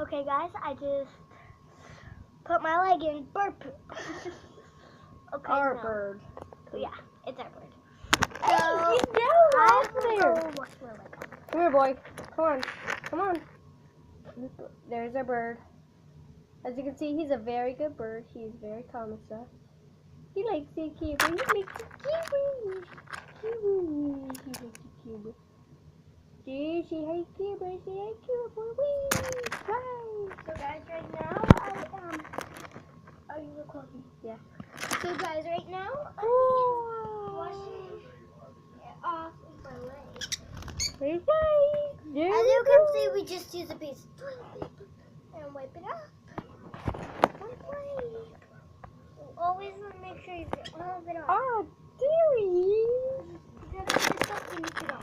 Okay, guys, I just put my leg in bird poop. Okay, Our no. bird. Yeah, it's our bird. Hey, So, he's down I over will there. go wash my leg off. Come here, boy. Come on. Come on. There's our bird. As you can see, he's a very good bird. He's very calm and stuff. He likes the cube. He likes the cube. Cube. He likes the cube. Say hi, cube. Say hi, cube. Wee. Bye. So, guys, right now, are you recording? Yeah. So, guys, right now, I'm washing it off my leg. Bye bye. As you can see, we just use a piece of toilet paper and wipe it off. Always want to make sure you get all of it off. Oh, dearie. You gotta put something to it off.